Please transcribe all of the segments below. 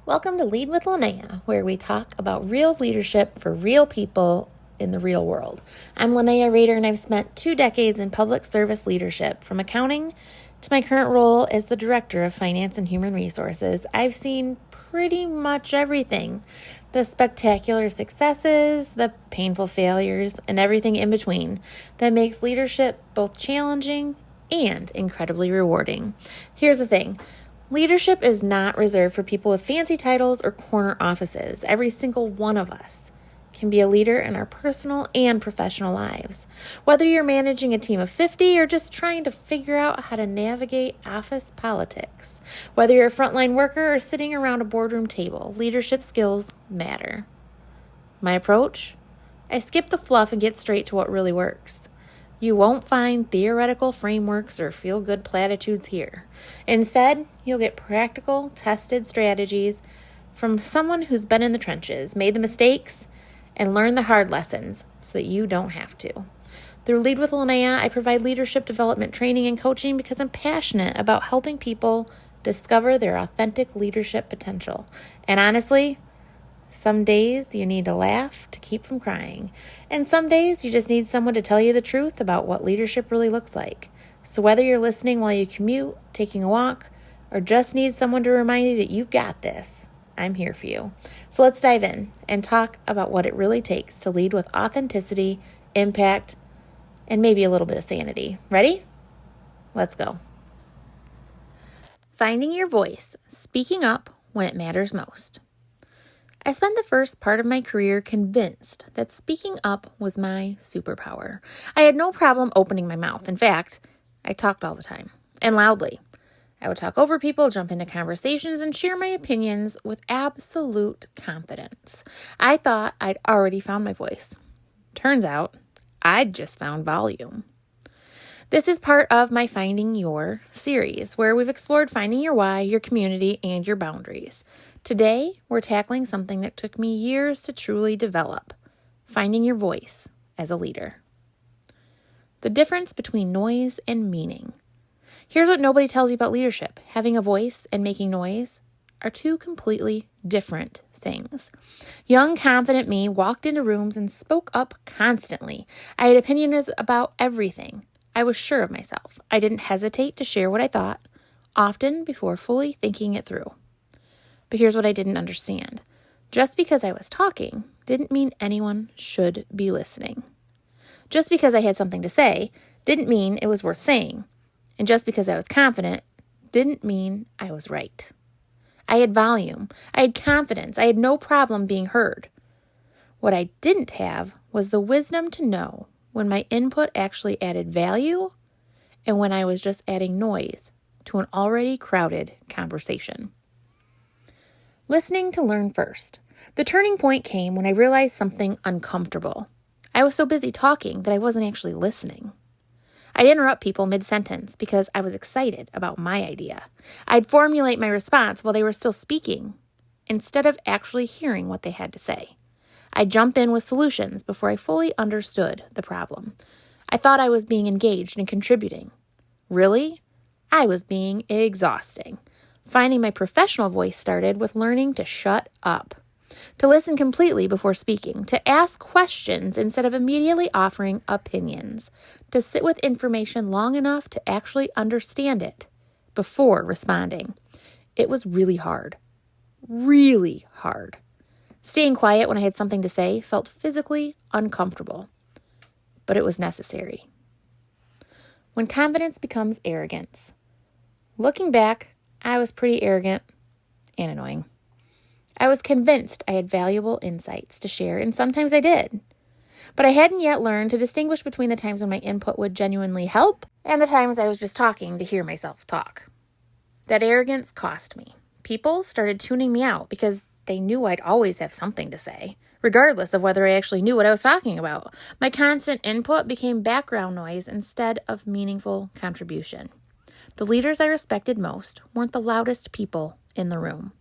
Welcome to Lead with Linnea, where we talk about real leadership for real people in the real world. I'm Linnea Rader, and I've spent 2 decades in public service leadership. From accounting to my current role as the Director of Finance and Human Resources, I've seen pretty much everything. The spectacular successes, the painful failures, and everything in between that makes leadership both challenging and incredibly rewarding. Here's the thing. Leadership is not reserved for people with fancy titles or corner offices. Every single one of us can be a leader in our personal and professional lives. Whether you're managing a team of 50 or just trying to figure out how to navigate office politics, whether you're a frontline worker or sitting around a boardroom table, leadership skills matter. My approach? I skip the fluff and get straight to what really works. You won't find theoretical frameworks or feel-good platitudes here. Instead, you'll get practical, tested strategies from someone who's been in the trenches, made the mistakes, and learned the hard lessons so that you don't have to. Through Lead with Linnea, I provide leadership development training and coaching because I'm passionate about helping people discover their authentic leadership potential. And honestly, some days you need to laugh to keep from crying, and some days you just need someone to tell you the truth about what leadership really looks like. So whether you're listening while you commute, taking a walk, or just need someone to remind you that you've got this, I'm here for you. So let's dive in and talk about what it really takes to lead with authenticity, impact, and maybe a little bit of sanity. Ready? Let's go. Finding your voice, speaking up when it matters most. I spent the first part of my career convinced that speaking up was my superpower. I had no problem opening my mouth. In fact, I talked all the time and loudly. I would talk over people, jump into conversations, and share my opinions with absolute confidence. I thought I'd already found my voice. Turns out, I'd just found volume. This is part of my Finding Your series, where we've explored finding your why, your community, and your boundaries. Today, we're tackling something that took me years to truly develop, finding your voice as a leader. The difference between noise and meaning. Here's what nobody tells you about leadership. Having a voice and making noise are two completely different things. Young, confident me walked into rooms and spoke up constantly. I had opinions about everything. I was sure of myself. I didn't hesitate to share what I thought, often before fully thinking it through. But here's what I didn't understand. Just because I was talking didn't mean anyone should be listening. Just because I had something to say didn't mean it was worth saying. And just because I was confident didn't mean I was right. I had volume. I had confidence. I had no problem being heard. What I didn't have was the wisdom to know when my input actually added value and when I was just adding noise to an already crowded conversation. Listening to learn first. The turning point came when I realized something uncomfortable. I was so busy talking that I wasn't actually listening. I'd interrupt people mid-sentence because I was excited about my idea. I'd formulate my response while they were still speaking, instead of actually hearing what they had to say. I'd jump in with solutions before I fully understood the problem. I thought I was being engaged and contributing. Really? I was being exhausting. Finding my professional voice started with learning to shut up, to listen completely before speaking, to ask questions instead of immediately offering opinions, to sit with information long enough to actually understand it before responding. It was really hard. Really hard. Staying quiet when I had something to say felt physically uncomfortable, but it was necessary. When confidence becomes arrogance. Looking back, I was pretty arrogant and annoying. I was convinced I had valuable insights to share, and sometimes I did. But I hadn't yet learned to distinguish between the times when my input would genuinely help and the times I was just talking to hear myself talk. That arrogance cost me. People started tuning me out because they knew I'd always have something to say, regardless of whether I actually knew what I was talking about. My constant input became background noise instead of meaningful contribution. The leaders I respected most weren't the loudest people in the room.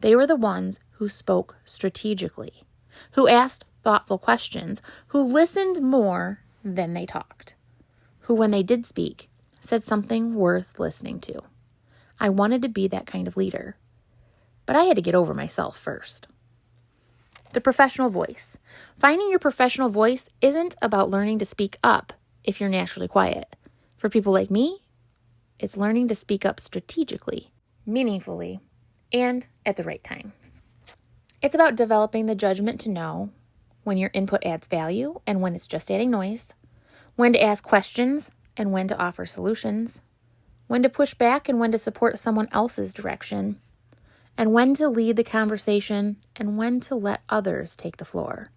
They were the ones who spoke strategically, who asked thoughtful questions, who listened more than they talked, who, when they did speak, said something worth listening to. I wanted to be that kind of leader. but I had to get over myself first. The professional voice. Finding your professional voice isn't about learning to speak up if you're naturally quiet. For people like me, it's learning to speak up strategically, meaningfully, and at the right times. It's about developing the judgment to know when your input adds value and when it's just adding noise, when to ask questions and when to offer solutions, when to push back and when to support someone else's direction, and when to lead the conversation and when to let others take the floor.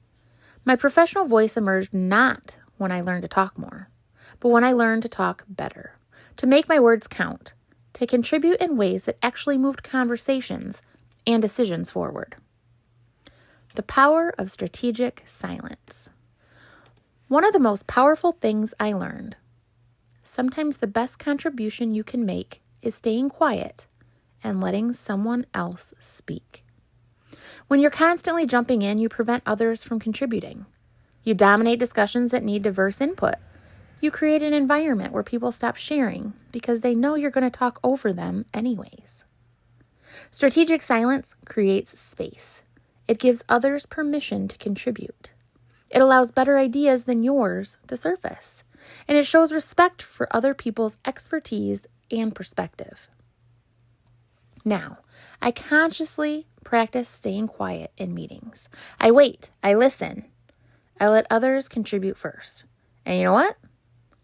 My professional voice emerged not when I learned to talk more, but when I learned to talk better, to make my words count, to contribute in ways that actually moved conversations and decisions forward. The power of strategic silence. One of the most powerful things I learned. Sometimes the best contribution you can make is staying quiet and letting someone else speak. When you're constantly jumping in, you prevent others from contributing. You dominate discussions that need diverse input. You create an environment where people stop sharing because they know you're going to talk over them anyways. Strategic silence creates space. It gives others permission to contribute. It allows better ideas than yours to surface. And it shows respect for other people's expertise and perspective. Now, I consciously practice staying quiet in meetings. I wait. I listen. I let others contribute first. And you know what?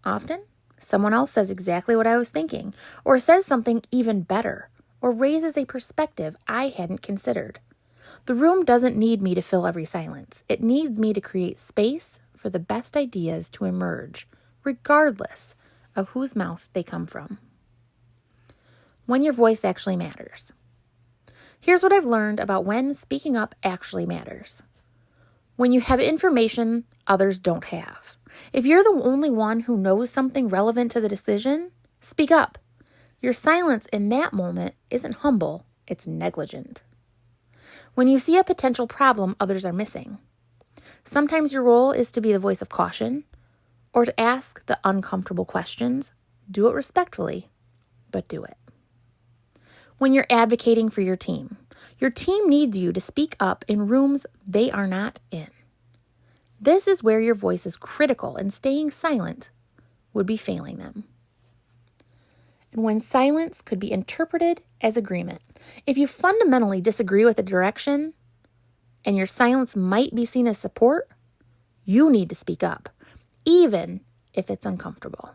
Often, someone else says exactly what I was thinking, or says something even better, or raises a perspective I hadn't considered. The room doesn't need me to fill every silence. It needs me to create space for the best ideas to emerge, regardless of whose mouth they come from. When your voice actually matters. Here's what I've learned about when speaking up actually matters. When you have information others don't have. If you're the only one who knows something relevant to the decision, speak up. Your silence in that moment isn't humble, it's negligent. When you see a potential problem others are missing. Sometimes your role is to be the voice of caution or to ask the uncomfortable questions. Do it respectfully, but do it. When you're advocating for your team needs you to speak up in rooms they are not in. This is where your voice is critical, and staying silent would be failing them. And when silence could be interpreted as agreement. If you fundamentally disagree with a direction and your silence might be seen as support, you need to speak up, even if it's uncomfortable.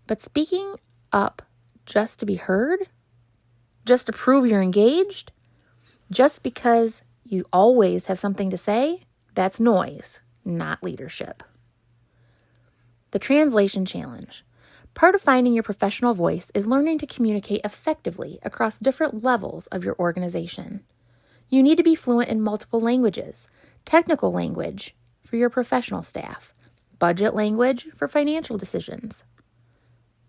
But speaking up just to be heard, just to prove you're engaged, just because you always have something to say, that's noise, not leadership. The translation challenge. Part of finding your professional voice is learning to communicate effectively across different levels of your organization. You need to be fluent in multiple languages, technical language for your professional staff, budget language for financial decisions,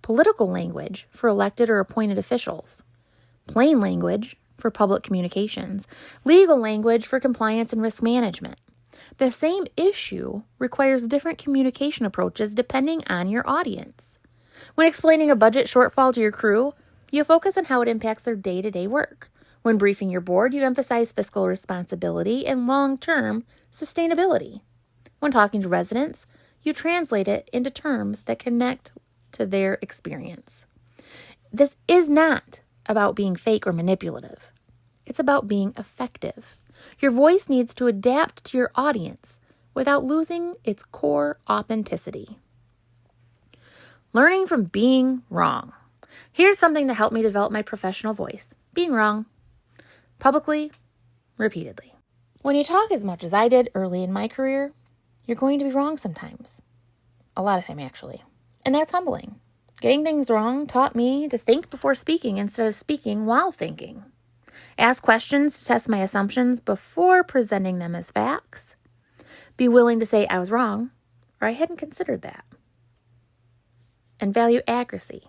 political language for elected or appointed officials, plain language for public communications, legal language for compliance and risk management. The same issue requires different communication approaches depending on your audience. When explaining a budget shortfall to your crew, you focus on how it impacts their day-to-day work. When briefing your board, you emphasize fiscal responsibility and long-term sustainability. When talking to residents, you translate it into terms that connect to their experience. This is not about being fake or manipulative. It's about being effective. Your voice needs to adapt to your audience without losing its core authenticity. Learning from being wrong. Here's something that helped me develop my professional voice. Being wrong. Publicly, repeatedly. When you talk as much as I did early in my career, you're going to be wrong sometimes. A lot of time, actually. And that's humbling. Getting things wrong taught me to think before speaking instead of speaking while thinking. Ask questions to test my assumptions before presenting them as facts. Be willing to say I was wrong or I hadn't considered that. And value accuracy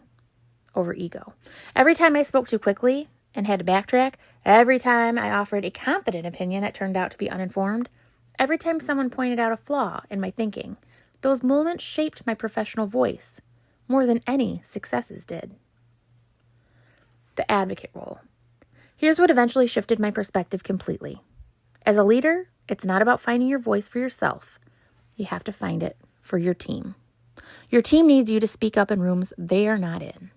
over ego. Every time I spoke too quickly and had to backtrack, every time I offered a confident opinion that turned out to be uninformed, every time someone pointed out a flaw in my thinking, those moments shaped my professional voice more than any successes did. The advocate role. Here's what eventually shifted my perspective completely. As a leader, it's not about finding your voice for yourself. You have to find it for your team. Your team needs you to speak up in rooms they are not in.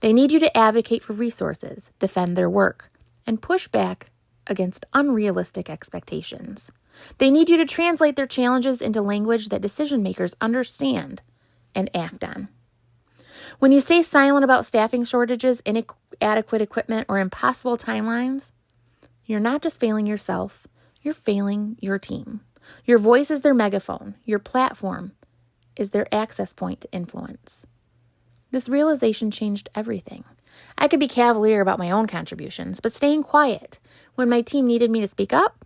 They need you to advocate for resources, defend their work, and push back against unrealistic expectations. They need you to translate their challenges into language that decision makers understand and act on. When you stay silent about staffing shortages, inadequate equipment, or impossible timelines, you're not just failing yourself, you're failing your team. Your voice is their megaphone. Your platform is their access point to influence. This realization changed everything. I could be cavalier about my own contributions, but staying quiet when my team needed me to speak up,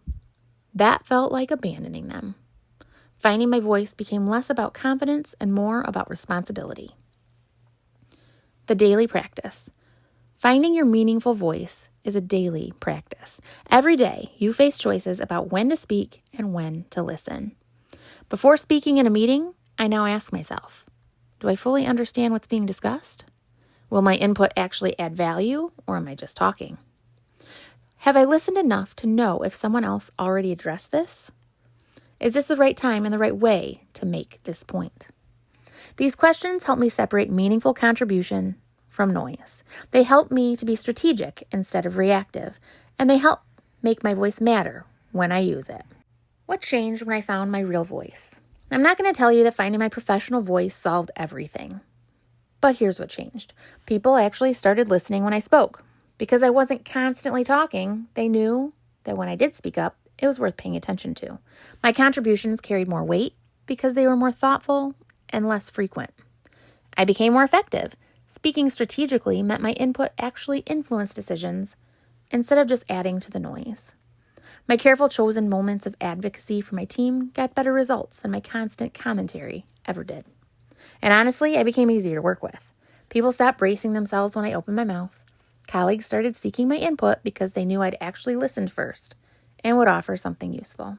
that felt like abandoning them. Finding my voice became less about confidence and more about responsibility. The daily practice. Finding your meaningful voice is a daily practice. Every day, you face choices about when to speak and when to listen. Before speaking in a meeting, I now ask myself, do I fully understand what's being discussed? Will my input actually add value, or am I just talking? Have I listened enough to know if someone else already addressed this? Is this the right time and the right way to make this point? These questions help me separate meaningful contribution from noise. They help me to be strategic instead of reactive, and they help make my voice matter when I use it. What changed when I found my real voice? I'm not going to tell you that finding my professional voice solved everything. But here's what changed. People actually started listening when I spoke. Because I wasn't constantly talking, they knew that when I did speak up, it was worth paying attention to. My contributions carried more weight because they were more thoughtful and less frequent. I became more effective. Speaking strategically meant my input actually influenced decisions instead of just adding to the noise. My careful chosen moments of advocacy for my team got better results than my constant commentary ever did. And honestly, I became easier to work with. People stopped bracing themselves when I opened my mouth. Colleagues started seeking my input because they knew I'd actually listened first and would offer something useful.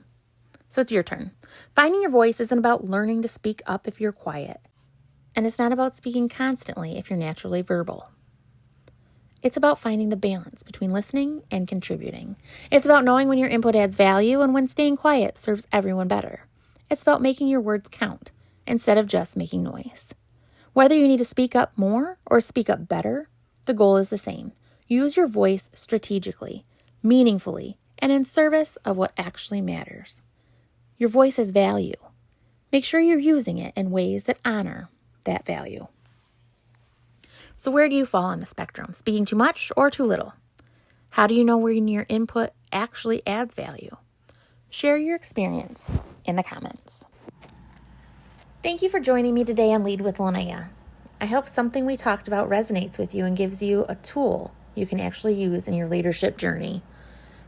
So it's your turn. Finding your voice isn't about learning to speak up if you're quiet. And it's not about speaking constantly if you're naturally verbal. It's about finding the balance between listening and contributing. It's about knowing when your input adds value and when staying quiet serves everyone better. It's about making your words count instead of just making noise. Whether you need to speak up more or speak up better, the goal is the same. Use your voice strategically, meaningfully, and in service of what actually matters. Your voice has value. Make sure you're using it in ways that honor that value. So where do you fall on the spectrum? Speaking too much or too little? How do you know when your input actually adds value? Share your experience in the comments. Thank you for joining me today on Lead with Linnea. I hope something we talked about resonates with you and gives you a tool you can actually use in your leadership journey.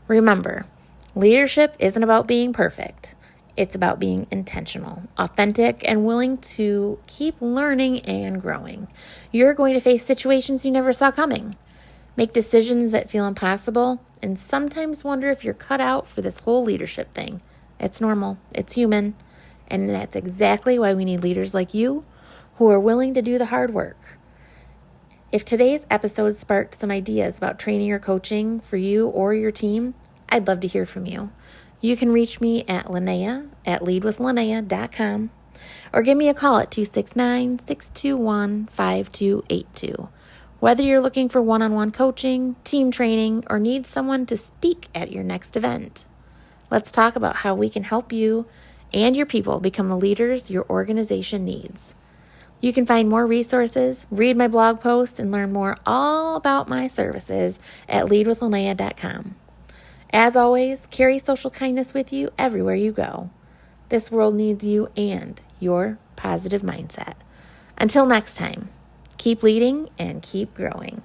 Remember, leadership isn't about being perfect. It's about being intentional, authentic, and willing to keep learning and growing. You're going to face situations you never saw coming, make decisions that feel impossible, and sometimes wonder if you're cut out for this whole leadership thing. It's normal, it's human, and that's exactly why we need leaders like you who are willing to do the hard work. If today's episode sparked some ideas about training or coaching for you or your team, I'd love to hear from you. You can reach me at leadwithlinnea@leadwithlinnea.com or give me a call at 269-621-5282. Whether you're looking for one-on-one coaching, team training, or need someone to speak at your next event, let's talk about how we can help you and your people become the leaders your organization needs. You can find more resources, read my blog post, and learn more all about my services at leadwithlinnea.com. As always, carry social kindness with you everywhere you go. This world needs you and your positive mindset. Until next time, keep leading and keep growing.